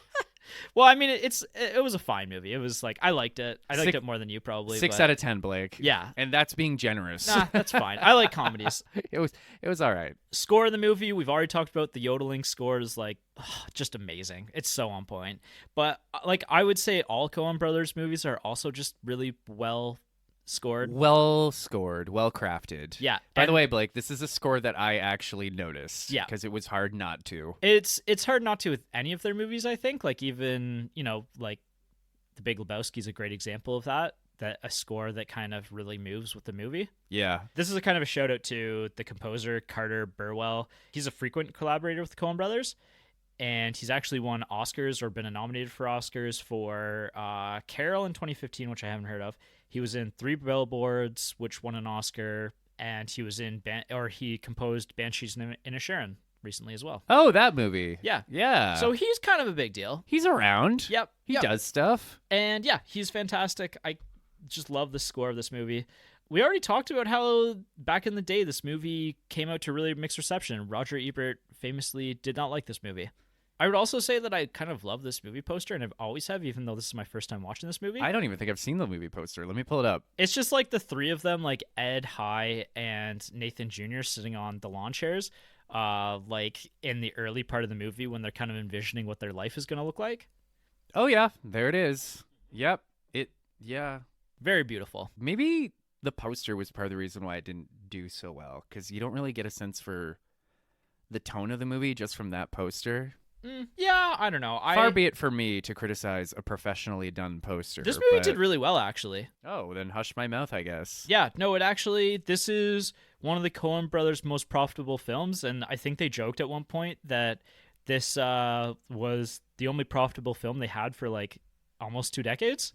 Well, I mean, it was a fine movie. It was like I liked it. I liked it more than you probably. 6 but out of 10, Blake. Yeah. And that's being generous. Nah, that's fine. I like comedies. It was all right. Score of the movie, we've already talked about. The yodeling score is like just amazing. It's so on point. But like I would say all Coen Brothers movies are also just really well scored. Well scored, well crafted. Yeah. By the way, Blake, this is a score that I actually noticed. Yeah. Because it was hard not to. It's hard not to with any of their movies, I think. Like even, like The Big Lebowski is a great example of that a score that kind of really moves with the movie. Yeah. This is a kind of a shout out to the composer Carter Burwell. He's a frequent collaborator with the Coen Brothers, and he's actually won Oscars or been nominated for Oscars for Carol in 2015, which I haven't heard of. He was in 3 Billboards, which won an Oscar, and he was in he composed Banshees in Inisherin recently as well. Oh, that movie. Yeah. Yeah. So he's kind of a big deal. he's around. Yep. He does stuff. And yeah, he's fantastic. I just love the score of this movie. We already talked about how back in the day this movie came out to really mixed reception. Roger Ebert famously did not like this movie. I would also say that I kind of love this movie poster, and I've always have, even though this is my first time watching this movie. I don't even think I've seen the movie poster. Let me pull it up. It's just like the 3 of them, like Ed, High, and Nathan Jr. sitting on the lawn chairs, like in the early part of the movie when they're kind of envisioning what their life is going to look like. Oh yeah, there it is. Yep. Yeah. Very beautiful. Maybe the poster was part of the reason why it didn't do so well, because you don't really get a sense for the tone of the movie just from that poster. Yeah, I don't know. Far be it for me to criticize a professionally done poster. This movie did really well, actually. Oh, then hush my mouth, I guess. Yeah, no, this is one of the Coen brothers' most profitable films, and I think they joked at one point that this was the only profitable film they had for like almost 2 decades.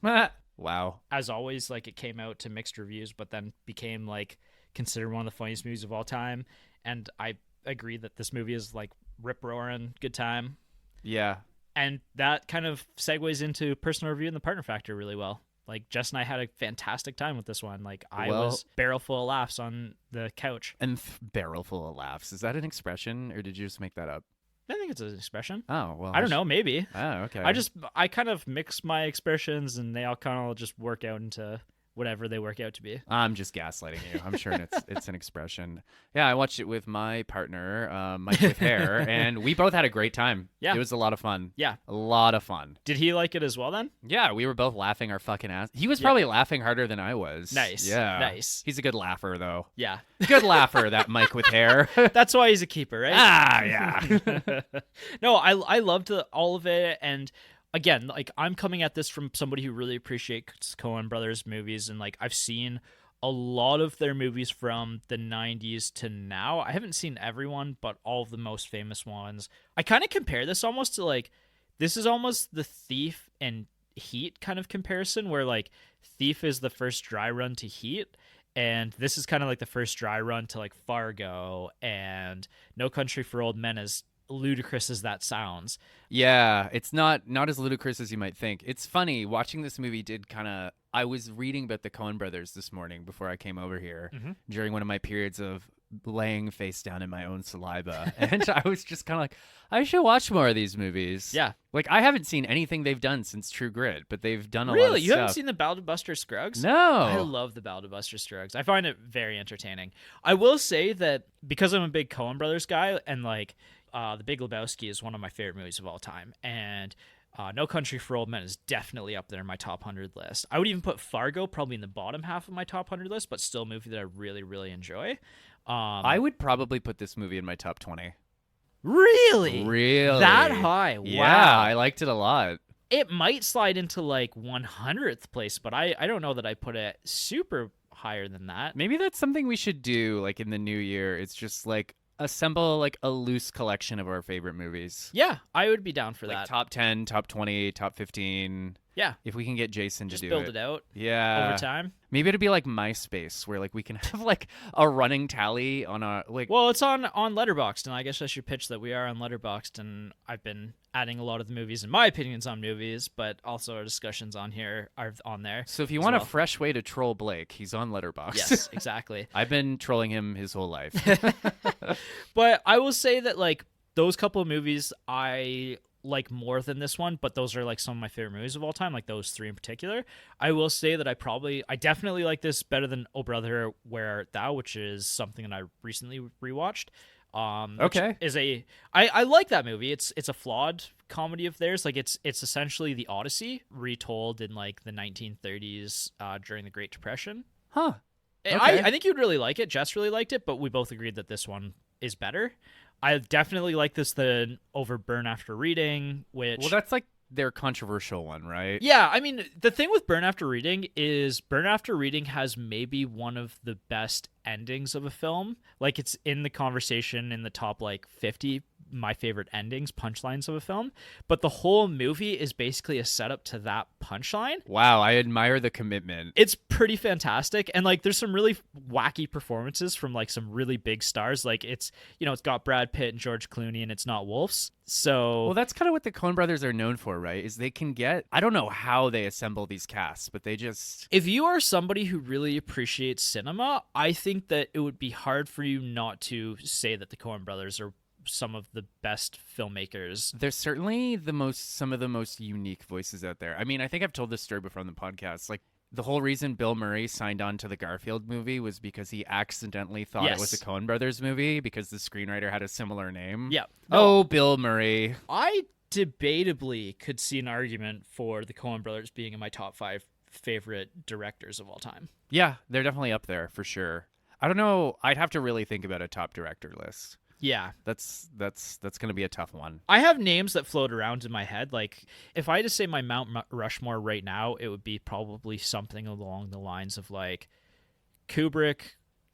Wow. As always, like, it came out to mixed reviews, but then became like considered one of the funniest movies of all time. And I agree that this movie is like rip-roaring good time. Yeah. And that kind of segues into personal review and the partner factor really well. Like, Jess and I had a fantastic time with this one. Like, I was barrel full of laughs on the couch. And barrel full of laughs. Is that an expression, or did you just make that up? I think it's an expression. Oh, well. I don't know, maybe. Oh, okay. I kind of mix my expressions, and they all kind of just work out into whatever they work out to be. I'm just gaslighting you. I'm sure it's an expression. Yeah, I watched it with my partner, Mike with hair, and we both had a great time. Yeah. It was a lot of fun. Yeah. A lot of fun. Did he like it as well then? Yeah, we were both laughing our fucking ass. He was probably laughing harder than I was. Nice. Yeah. Nice. He's a good laugher, though. Yeah. Good laugher, that Mike with hair. That's why he's a keeper, right? Yeah. No, I loved all of it, and again, like, I'm coming at this from somebody who really appreciates Coen Brothers movies, and like, I've seen a lot of their movies from the 90s to now. I haven't seen everyone, but all of the most famous ones. I kind of compare this almost to like, this is almost the Thief and Heat kind of comparison, where like Thief is the first dry run to Heat, and this is kind of like the first dry run to like Fargo, and No Country for Old Men, as ludicrous as that sounds. Yeah, it's not as ludicrous as you might think. It's funny, watching this movie did kind of... I was reading about the Coen brothers this morning before I came over here, during one of my periods of laying face down in my own saliva. And I was just kind of like, I should watch more of these movies. Yeah. Like, I haven't seen anything they've done since True Grit, but they've done a lot of Really? You stuff. haven't seen the Battle to Buster Scruggs? No. I love the Battle to Buster Scruggs. I find it very entertaining. I will say that because I'm a big Coen brothers guy, and like, The Big Lebowski is one of my favorite movies of all time, and No Country for Old Men is definitely up there in my top 100 list. I would even put Fargo probably in the bottom half of my top 100 list, but still a movie that I really, really enjoy. I would probably put this movie in my top 20. Really? Really? That high? Wow. Yeah, I liked it a lot. It might slide into like 100th place, but I don't know that I put it super higher than that. Maybe that's something we should do, like, in the new year. It's just like assemble like a loose collection of our favorite movies. Yeah, I would be down for Like that. top 10, top 20, top 15. Yeah. If we can get Jason Just to do build it out Yeah. over time. Maybe it'd be like MySpace, where like we can have like a running tally on our like. Well, it's on Letterboxd, and I guess I should pitch that we are on Letterboxd, and I've been adding a lot of the movies and my opinions on movies, but also our discussions on here are on there. So if you want a fresh way to troll Blake, he's on Letterboxd. Yes, exactly. I've been trolling him his whole life. But I will say that like those couple of movies I like more than this one, but those are like some of my favorite movies of all time, like those three in particular. I will say that I definitely like this better than Oh Brother, Where Art Thou, which is something that I recently rewatched. Okay. I like that movie. It's a flawed comedy of theirs. Like it's essentially the Odyssey retold in like the 1930s during the Great Depression. Huh. Okay. I think you'd really like it. Jess really liked it, but we both agreed that this one is better. I definitely like this over Burn After Reading, which... Well, that's like their controversial one, right? Yeah, I mean, the thing with Burn After Reading is Burn After Reading has maybe one of the best endings of a film. Like, it's in the conversation in the top, like, 50 my favorite endings, punchlines of a film. But the whole movie is basically a setup to that punchline. Wow, I admire the commitment. It's pretty fantastic. And, like, there's some really wacky performances from, like, some really big stars. Like, it's got Brad Pitt and George Clooney, and it's not Wolf's. So... Well, that's kind of what the Coen brothers are known for, right? Is they can get... I don't know how they assemble these casts, but they just... If you are somebody who really appreciates cinema, I think that it would be hard for you not to say that the Coen brothers are some of the best filmmakers. They're certainly some of the most unique voices out there. I mean, I think I've told this story before on the podcast. Like, the whole reason Bill Murray signed on to the Garfield movie was because he accidentally thought it was a Coen brothers movie because the screenwriter had a similar name. Yeah. No. Oh, Bill Murray. I debatably could see an argument for the Coen brothers being in my top 5 favorite directors of all time. Yeah, they're definitely up there for sure. I don't know. I'd have to really think about a top director list. Yeah. That's going to be a tough one. I have names that float around in my head. Like, if I had to say my Mount Rushmore right now, it would be probably something along the lines of like Kubrick,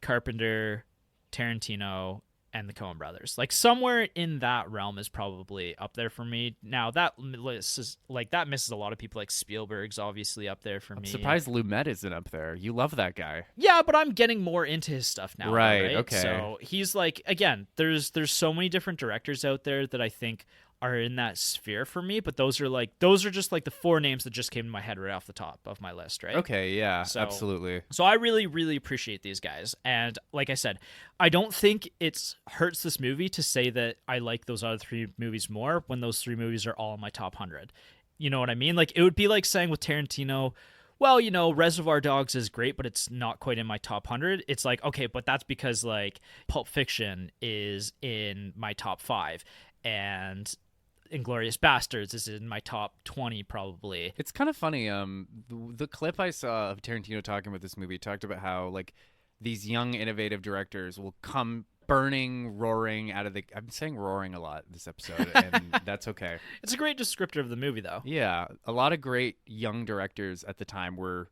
Carpenter, Tarantino, and the Coen brothers. Like, somewhere in that realm is probably up there for me. Now, that list is like, that misses a lot of people. Like Spielberg's obviously up there for me. I'm surprised Lumet isn't up there. You love that guy. Yeah, but I'm getting more into his stuff now. Right, okay. So he's like, again, there's so many different directors out there that I think are in that sphere for me, but those are just like the 4 names that just came to my head right off the top of my list, right? Okay, yeah, absolutely. So I really, really appreciate these guys. And like I said, I don't think it hurts this movie to say that I like those other 3 movies more when those 3 movies are all in my top 100. You know what I mean? Like, it would be like saying with Tarantino, well, you know, Reservoir Dogs is great, but it's not quite in my top 100. It's like, okay, but that's because like Pulp Fiction is in my top 5 and Inglourious Bastards is in my top 20 probably. It's kind of funny. The clip I saw of Tarantino talking about this movie talked about how like these young innovative directors will come burning, roaring out of the. I'm saying roaring a lot this episode, and that's okay. It's a great descriptor of the movie, though. Yeah, a lot of great young directors at the time were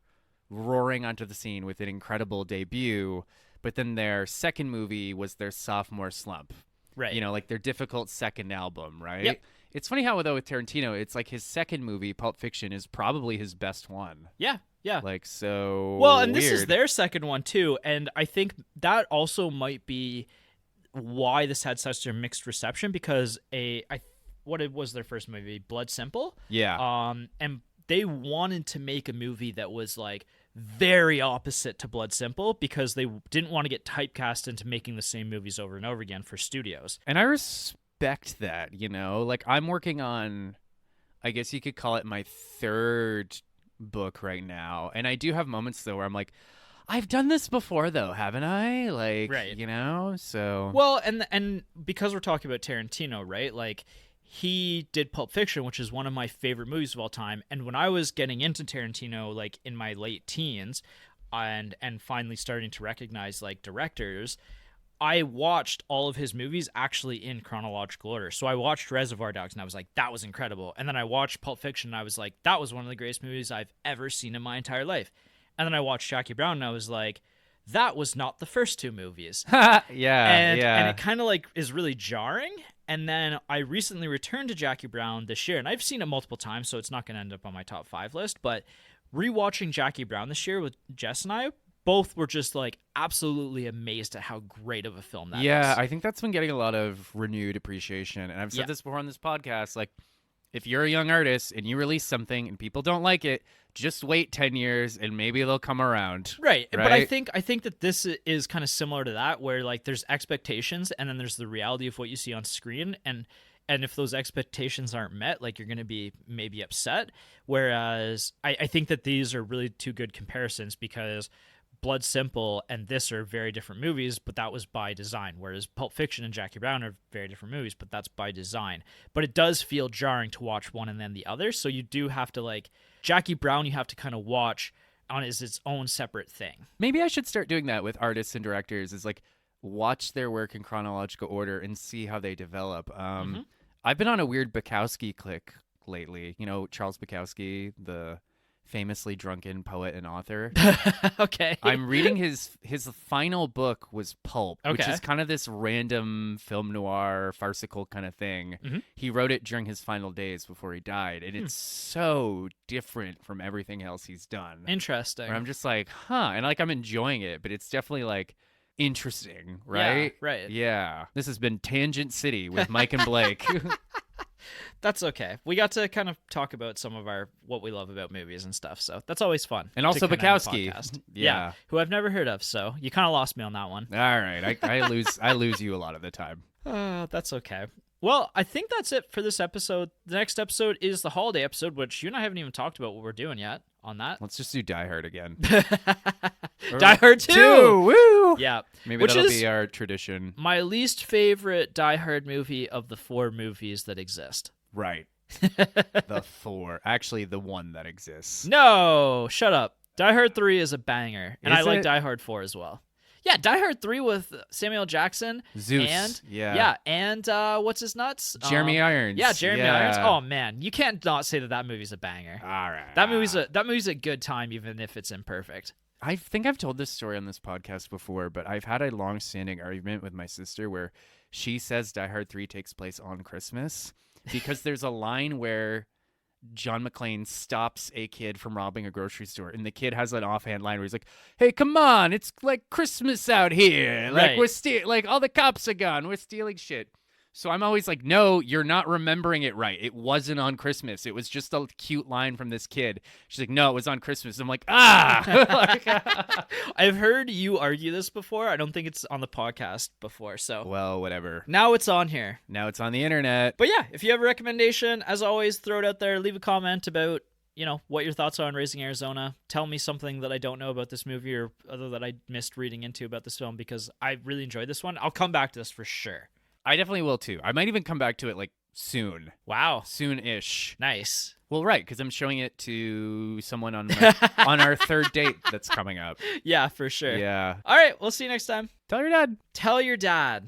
roaring onto the scene with an incredible debut, but then their second movie was their sophomore slump. Right. You know, like their difficult second album, right? Yep. It's funny how, though, with Tarantino, it's like his second movie, Pulp Fiction, is probably his best one. Yeah, yeah. Like, so well, and weird. This is their second one, too, and I think that also might be why this had such a mixed reception, because what it was their first movie, Blood Simple? Yeah. And they wanted to make a movie that was, like, very opposite to Blood Simple because they didn't want to get typecast into making the same movies over and over again for studios. And I respect that, you know? Like, I'm working on, I guess you could call it my third book right now. And I do have moments, though, where I'm like, I've done this before, though, haven't I? Like, right. You know? So. Well, and because we're talking about Tarantino, right? Like, he did Pulp Fiction, which is one of my favorite movies of all time. And when I was getting into Tarantino, like in my late teens, and finally starting to recognize like directors, I watched all of his movies actually in chronological order. So I watched Reservoir Dogs and I was like, that was incredible. And then I watched Pulp Fiction and I was like, that was one of the greatest movies I've ever seen in my entire life. And then I watched Jackie Brown and I was like, that was not the first 2 movies. Yeah. And it kind of like is really jarring. And then I recently returned to Jackie Brown this year, and I've seen it multiple times, so it's not going to end up on my top 5 list. But rewatching Jackie Brown this year with Jess and I, both were just like absolutely amazed at how great of a film that is. Yeah, I think that's been getting a lot of renewed appreciation. And I've said this before on this podcast, like, if you're a young artist and you release something and people don't like it, just wait 10 years and maybe they'll come around. Right. But I think that this is kind of similar to that, where like there's expectations and then there's the reality of what you see on screen, and if those expectations aren't met, like, you're going to be maybe upset. Whereas I think that these are really 2 good comparisons, because Blood Simple and this are very different movies, but that was by design. Whereas Pulp Fiction and Jackie Brown are very different movies, but that's by design. But it does feel jarring to watch one and then the other. So you do have to, like, Jackie Brown, you have to kind of watch on as its own separate thing. Maybe I should start doing that with artists and directors, is like watch their work in chronological order and see how they develop. I've been on a weird Bukowski kick lately. You know, Charles Bukowski, the famously drunken poet and author. Okay. I'm reading his final book was Pulp, which Okay. is kind of this random film noir, farcical kind of thing. Mm-hmm. He wrote it during his final days before he died, and it's so different from everything else he's done. Interesting. Where I'm just like, huh, and like I'm enjoying it, but it's definitely like interesting, right? Yeah, right. Yeah. This has been Tangent City with Mike and Blake. That's okay. We got to kind of talk about some of what we love about movies and stuff, so that's always fun. And also to kind of end the Bukowski. podcast. Yeah. Who I've never heard of, so you kind of lost me on that one. All right. I lose you a lot of the time. That's okay. Well, I think that's it for this episode. The next episode is the holiday episode, which you and I haven't even talked about what we're doing yet on that. Let's just do Die Hard again. Die Hard 2! Woo! Yeah. Maybe Which that'll is be our tradition. my least favorite Die Hard movie of the 4 movies that exist. Right. The Thor. Actually, the one that exists. No, shut up. Die Hard 3 is a banger, and Is I like it? Die Hard 4 as well. Yeah, Die Hard 3 with Samuel Jackson. Zeus. And, Yeah. and what's his nuts? Jeremy Irons. Yeah, Jeremy Yeah. Irons. Oh, man. You can't not say that movie's a banger. All right. That movie's a good time, even if it's imperfect. I think I've told this story on this podcast before, but I've had a long-standing argument with my sister where she says Die Hard 3 takes place on Christmas because there's a line where John McClane stops a kid from robbing a grocery store, and the kid has an offhand line where he's like, "Hey, come on, it's like Christmas out here. Like Right. like all the cops are gone. We're stealing shit." So I'm always like, "No, you're not remembering it right. It wasn't on Christmas. It was just a cute line from this kid." She's like, "No, it was on Christmas." I'm like, "Ah." I've heard you argue this before. I don't think it's on the podcast before, so Well, whatever. now it's on here. Now it's on the internet. But yeah, if you have a recommendation, as always, throw it out there. Leave a comment about, what your thoughts are on Raising Arizona. Tell me something that I don't know about this movie or other that I missed reading into about this film, because I really enjoyed this one. I'll come back to this for sure. I definitely will too. I might even come back to it like soon. Wow. Soon-ish. Nice. Well, right, because I'm showing it to someone on on our third date that's coming up. Yeah, for sure. Yeah. All right, we'll see you next time. Tell your dad. Tell your dad.